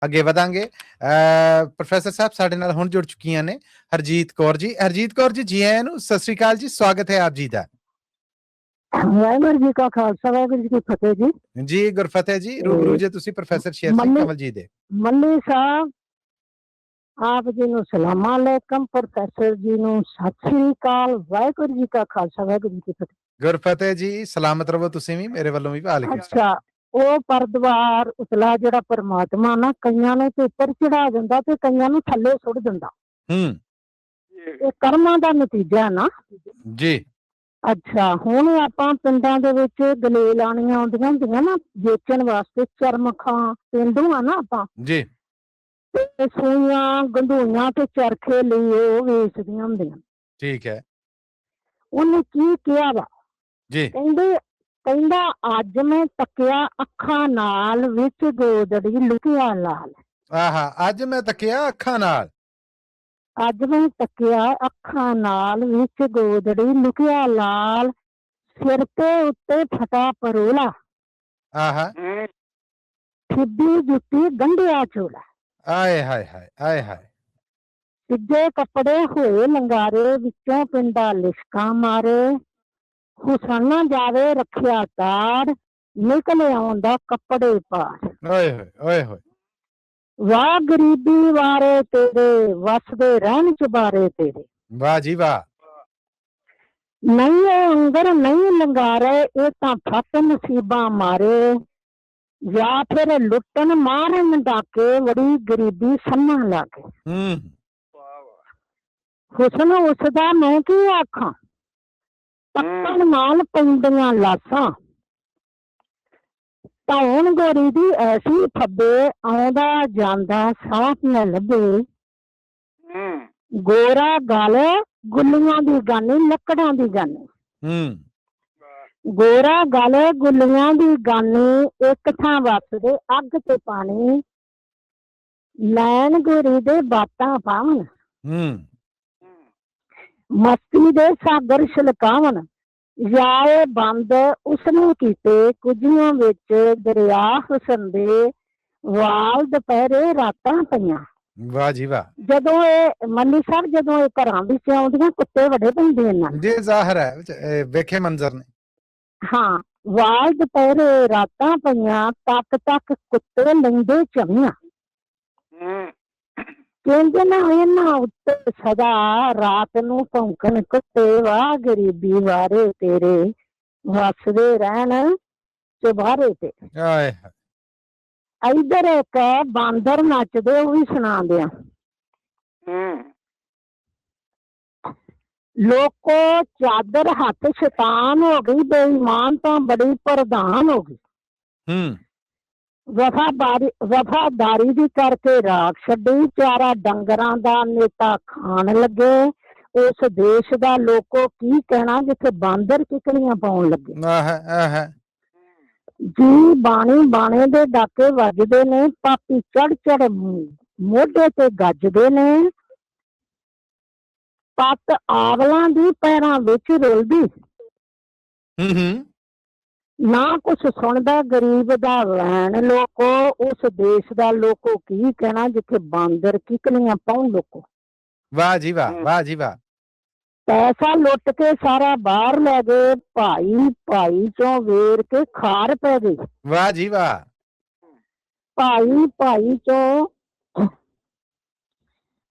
ਅੱਗੇ ਵਧਾਂਗੇ। ਪ੍ਰੋਫੈਸਰ ਸਾਹਿਬ ਸਾਡੇ ਨਾਲ ਹੁਣ ਜੁੜ ਚੁੱਕੀਆਂ ਨੇ ਹਰਜੀਤ ਕੌਰ ਜੀ। ਹਰਜੀਤ ਕੌਰ ਜੀ, ਜੀ ਆਇਆਂ ਨੂੰ, ਸਤਿ ਸ੍ਰੀ ਅਕਾਲ ਜੀ, ਸਵਾਗਤ ਹੈ ਆਪ ਜੀ ਦਾ। ਵਾਹਿਗੁਰੂ ਜੀ ਕਾ ਖਾਲਸਾ, ਵਾਹਿਗੁਰੂ ਜੀ ਕੀ ਫਤਿਹ ਜੀ। ਜੀ ਗੁਰਫਤਿਹ ਜੀ। ਰੂਬਰੂ ਜੇ ਤੁਸੀਂ ਪ੍ਰੋਫੈਸਰ ਸ਼ੇਰ ਸਿੰਘ ਕੰਵਲ ਜੀ ਦੇ। ਮੱਲੀ ਸਾਹਿਬ ਆਪ ਜੀ ਨੂੰ ਸਲਾਮਾਂ ਅਲੈਕਮ, ਪ੍ਰੋਫੈਸਰ ਜੀ ਨੂੰ ਸਤਿ ਸ੍ਰੀ ਅਕਾਲ, ਵਾਹਿਗੁਰੂ ਜੀ ਕਾ ਖਾਲਸਾ, ਵਾਹਿਗੁਰੂ ਜੀ ਕੀ ਫਤਿਹ। ਗੁਰਫਤਿਹ ਜੀ, ਸਲਾਮਤ ਰਹੋ ਤੁਸੀਂ ਵੀ, ਮੇਰੇ ਵੱਲੋਂ ਵੀ ਵਾਲੇਕੁਮ। ਅੱਛਾ, ਉਹ ਪਰਦਵਾਰ ਉਤਲਾ ਜਿਹੜਾ ਪਰਮਾਤਮਾ ਨਾ ਕਈਆਂ ਨੂੰ ਤੇ ਉੱਪਰ ਚੜਾ ਦਿੰਦਾ ਤੇ ਕਈਆਂ ਨੂੰ ਥੱਲੇ ਸੁੱਟ ਦਿੰਦਾ। ਇਹ ਕਰਮਾਂ ਦਾ ਨਤੀਜਾ ਨਾ ਜੀ। ਅੱਛਾ, ਹੁਣ ਆਪਾਂ ਪਿੰਡਾਂ ਦੇ ਵਿੱਚ ਗਲੇਲ ਆਣੀਆਂ ਆਉਂਦੀਆਂ ਹੁੰਦੀਆਂ ਨਾ ਵੇਚਣ ਵਾਸਤੇ, ਚਰਮਖਾਂ ਪੇਂਡੂ ਆ ਨਾ ਆਪਾਂ ਜੀ, ਤੇ ਸੂਈਆਂ ਗੰਢੂਈਆਂ ਤੇ ਚਰਖੇ ਲਈ ਉਹ ਵੇਚਦੀਆਂ ਹੁੰਦੀਆਂ। ਠੀਕ ਹੈ। ਉਹਨੇ ਕੀ ਕਿਹਾ ਵਾ ਜੀ, ਕਹਿੰਦਾ ਅੱਜ ਮੈਂ ਤੱਕਿਆ ਅੱਖਾਂ ਨਾਲ ਵਿੱਚ ਗੋਦੜੀ ਲੁਕਿਆ ਲਾਲ। ਆਹਾ, ਅੱਜ ਮੈਂ ਤੱਕਿਆ ਅੱਖਾਂ ਨਾਲ, ਅੱਜ ਮੈਂ ਤੱਕਿਆ ਅੱਖਾਂ ਨਾਲ ਵਿੱਚ ਗੋਦੜੀ ਲੁਕਿਆ ਲਾਲ, ਸਿਰ ਤੇ ਉੱਤੇ ਫਟਾ ਪਰੋਲਾ, ਆਹਾ, ਠਿੱਬੀ ਜੁੱਤੀ ਗੰਢਿਆ ਚੋਲਾ, ਆਏ ਹਾਏ ਹਾਏ, ਆਏ ਹਾਏ, ਸਿੱਧੇ ਕੱਪੜੇ ਹੋਏ ਲੰਗਾਰੇ, ਵਿੱਚੋਂ ਪਿੰਡਾ ਲਿਸ਼ਕਾਂ ਮਾਰੇ, ਹੁਸਨ ਜਾਵੇ ਰੱਖਿਆ ਤਾਰ, ਨਿਕਲ ਆਉਂਦਾ ਕੱਪੜੇ ਪਾਰ। ਓਏ ਹੋਏ, ਓਏ ਹੋਏ, ਵਾਹ ਗਰੀਬੀ ਵਾਰੇ ਤੇਰੇ, ਵਸਦੇ ਰਹਿਣ ਚੁਬਾਰੇ ਤੇਰੇ। ਵਾਹ ਜੀ ਵਾਹ। ਨਹੀਂ ਅੰਗਰ ਨਹੀਂ ਲੰਗਾਰੇ, ਇਹ ਤਾਂ ਫੱਟ ਨਸੀਬਾਂ ਮਾਰੇ, ਜਾਂ ਫਿਰ ਲੁੱਟਣ ਮਾਰਨ ਡਾਕੇ, ਬੜੀ ਗਰੀਬੀ ਸੰਨਾ ਲਾਗੇ। ਹੁਸਨ ਉਸਦਾ ਮੈਂ ਕੀ ਆਖਾਂ, ਪੱਕਣ ਨਾਲ ਪੈਂਦੀਆਂ ਲਾਸਾਂ, ਧੌਣ ਗੋਰੀ ਦੀ ਐਸੀ ਫੱਬੇ, ਆਉਂਦਾ ਜਾਂਦਾ ਸਾਥ ਨਾ ਲੱਭੇ, ਗੋਰਾ ਗਲ ਗੁੱਲੀਆਂ ਦੀ ਗਾਨੀ, ਲੱਕੜਾਂ ਦੀ ਗਾਨੀ, ਗੋਰਾ ਗਲ ਗੁੱਲੀਆਂ ਦੀ ਗਾਨੀ, ਇੱਕ ਥਾਂ ਵਸਦੇ ਅੱਗ ਤੇ ਪਾਣੀ, ਲੈਣ ਗੋਰੀ ਦੇ ਬਾਤਾਂ ਪਾਵਨ, ਮਸਤੀ ਦੇ ਸਾਗਰ ਛਲਕਾਵਨ, ਜਾਏ ਬੰਦ ਉਸਨੇ ਕੀਤੇ ਕੁਝੀਆਂ ਵਿੱਚ, ਦਰਿਆ ਹੁਸਨ ਦੇ ਵਾਲ ਦੁਪਹਿਰੇ ਰਾਤਾਂ ਪਈਆਂ। ਵਾਹ ਜੀ ਵਾਹ। ਜਦੋਂ ਇਹ ਮੱਲੀ ਸਾਹਿਬ, ਜਦੋਂ ਇਹ ਘਰਾਂ ਵਿੱਚ ਆਉਂਦੀਆਂ ਕੁੱਤੇ ਵੱਡੇ ਪੈਂਦੇ ਇਹਨਾਂ ਜੀ, ਜ਼ਾਹਰ ਹੈ ਵੇਖੇ ਮੰਜ਼ਰ ਨੇ। ਹਾਂ, ਵਾਲ ਦੁਪਹਿਰੇ ਰਾਤਾਂ ਪਈਆਂ, ਤੱਕ ਤੱਕ ਕੁੱਤੇ ਲੈਂਦੇ ਝਮੀਆਂ, ਕਹਿੰਦੇ ਨਾ ਇਹਨਾਂ ਉੱਤੇ ਸਦਾ ਰਾਤ ਨੂੰ ਭੌਂਕਣ ਕੁੱਤੇ, ਵਾਹ ਗਰੀਬੀ ਵਾਰੇ ਤੇਰੇ, ਵਸਦੇ ਰਹਿਣ ਚੁਬਾਰੇ ਤੇ। ਇੱਧਰ ਇੱਕ ਬਾਂਦਰ ਨੱਚਦੇ, ਉਹ ਵੀ ਸੁਣਾਉਂਦੇ ਆ। ਲੋਕੋ ਚਾਦਰ ਹੱਥ ਸ਼ੈਤਾਨ ਹੋ ਗਈ, ਬੇਈਮਾਨ ਤਾਂ ਬੜੀ ਪ੍ਰਧਾਨ ਹੋ ਗਈ, ਵਫਾਦਾਰੀ ਦੀ ਕਰਕੇ ਰਾਖ ਛੱਡੀ, ਚਾਰਾ ਡੰਗਰਾਂ ਦਾ ਨੇਤਾ ਖਾਣ ਲੱਗੇ, ਉਸ ਦੇਸ਼ ਦਾ ਲੋਕੋ ਕੀ ਕਹਿਣਾ ਜਿੱਥੇ ਬਾਂਦਰ ਕਿਕਲੀਆਂ ਪਾਉਣ ਲੱਗੇ। ਜੀ ਬਾਣੀ ਬਾਣੇ ਦੇ ਡਾਕੇ ਵੱਜਦੇ ਨੇ, ਪਾਪੀ ਚੜ ਚੜ ਮੋਢੇ ਤੇ ਗੱਜਦੇ ਨੇ, ਪੱਤ ਆਵਲਾਂ ਦੀ ਪੈਰਾਂ ਵਿੱਚ ਰੁਲਦੀ, ਨਾ ਕੁਛ ਸੁਣਦਾ ਗਰੀਬ ਦਾ ਵੈਣ ਲੋਕੋ, ਉਸ ਦੇਸ਼ ਦਾ ਲੋਕੋ ਕੀ ਕਹਿਣਾ ਜਿੱਥੇ ਬਾਂਦਰ ਕਿਕਲੀਆਂ ਪਾਉਣ ਲੋਕੋ। ਵਾਹ ਜੀ ਵਾਹ, ਵਾਹ ਜੀ ਵਾਹ। ਪੈਸਾ ਲੁੱਟ ਕੇ ਸਾਰਾ ਬਾਹਰ ਲੈ ਗਏ, ਭਾਈ ਭਾਈ ਚੋਂ ਵੇਰ ਕੇ ਖਾਰ ਪੈ ਗਈ। ਵਾਹ ਜੀ ਵਾਹ। ਭਾਈ ਭਾਈ ਚੋਂ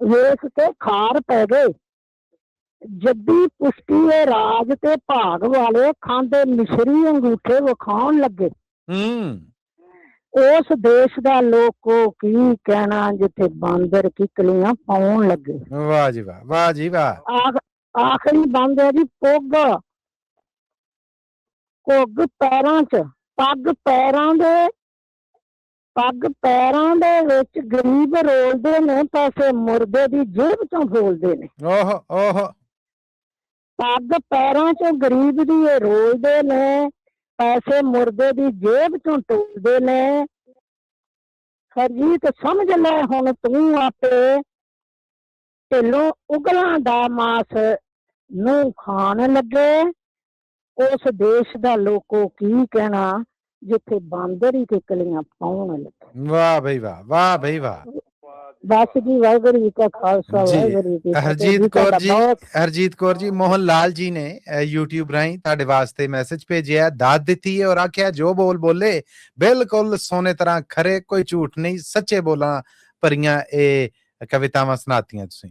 ਵੇਖ ਕੇ ਖਾਰ ਪੈ ਗਏ, ਜੱਦੀ ਪੁਸ਼ਟੀ ਰਾਜ ਤੇ ਭਾਗ ਵਾਲੇ, ਖਾਂਦੇ ਮਿਸ਼ਰੀ ਅੰਗੂਠੇ ਵਿਖਾਉਣ ਲੱਗੇ। ਉਸ ਦੇਸ਼ ਦਾ ਲੋਕੋ ਕੀ ਕਹਿਣਾ ਜਿੱਥੇ ਬਾਂਦਰ ਕਿਕਲੀਆਂ ਪਾਉਣ ਲੱਗੇ। ਵਾਹ ਜੀ ਵਾਹ, ਵਾਹ ਜੀ ਵਾਹ। ਆਖਰੀ ਬੰਦ ਹੈ ਜੀ ਪੁੱਗ, ਘੁੱਗ ਪੈਰਾਂ ਚ, ਪੱਗ ਪੈਰਾਂ ਦੇ ਵਿੱਚ ਗਰੀਬ ਰੋਲਦੇ ਨੇ, ਪੈਸੇ ਮੁਰਦੇ ਦੀ ਜੇਬ ਚੋਂ ਫੋਲਦੇ ਨੇ। ਪੱਗ ਪੈਰਾਂ ਚੋਂ ਗਰੀਬ ਦੀ ਇਹ ਰੋਲਦੇ ਨੇ, ਪੈਸੇ ਮੁਰਦੇ ਦੀ ਜੇਬ ਚੋਂ ਟੋਲਦੇ ਨੇ। ਹਰਜੀਤ ਸਮਝ ਲੈ ਹੁਣ ਤੂੰ ਆਪੇ, ਢਿੱਲੋਂ ਉਗਲਾਂ ਦਾ ਮਾਸ ਨੂੰ ਖਾਣ ਲੱਗੇ, ਉਸ ਦੇਸ਼ ਦਾ ਲੋਕੋ ਕੀ ਕਹਿਣਾ ਜਿੱਥੇ ਬਾਂਦਰ ਹੀ ਕਿਕਲੀਆਂ ਪਾਉਣ ਲੱਗੇ। ਵਾਹ ਬਈ ਵਾਹ, ਵਾਹ ਬਈ ਵਾਹ। ਬਸ ਜੀ, ਵਾਹਿਗੁਰੂ ਜੀ ਕਾ ਖਾਲਸਾ, ਜੀ ਵਾਹਿਗੁਰੂ ਜੀ ਕੀ ਫਤਿਹ ਹਰਜੀਤ ਜੀ। ਕੌਰ ਤੁਹਾਡਾ ਜੀ, ਬਹੁਤ ਹਰਜੀਤ ਕੌਰ ਜੀ, ਮੋਹਨ ਲਾਲ ਜੀ ਨੇ YouTube ਰਾਹੀਂ ਤੁਹਾਡੇ ਵਾਸਤੇ ਮੈਸੇਜ ਭੇਜਿਆ, ਦਾਤ ਦਿੱਤੀ ਹੈ ਔਰ ਆਖਿਆ ਜੋ ਬੋਲ ਬੋਲੇ ਬਿਲਕੁਲ ਸੋਨੇ ਤਰ੍ਹਾਂ ਖਰੇ, ਕੋਈ ਝੂਠ ਨਹੀਂ, ਸੱਚੇ ਬੋਲਾਂ ਭਰੀਆਂ ਇਹ ਕਵਿਤਾਵਾਂ ਸੁਣਾਤੀਆਂ ਤੁਸੀਂ।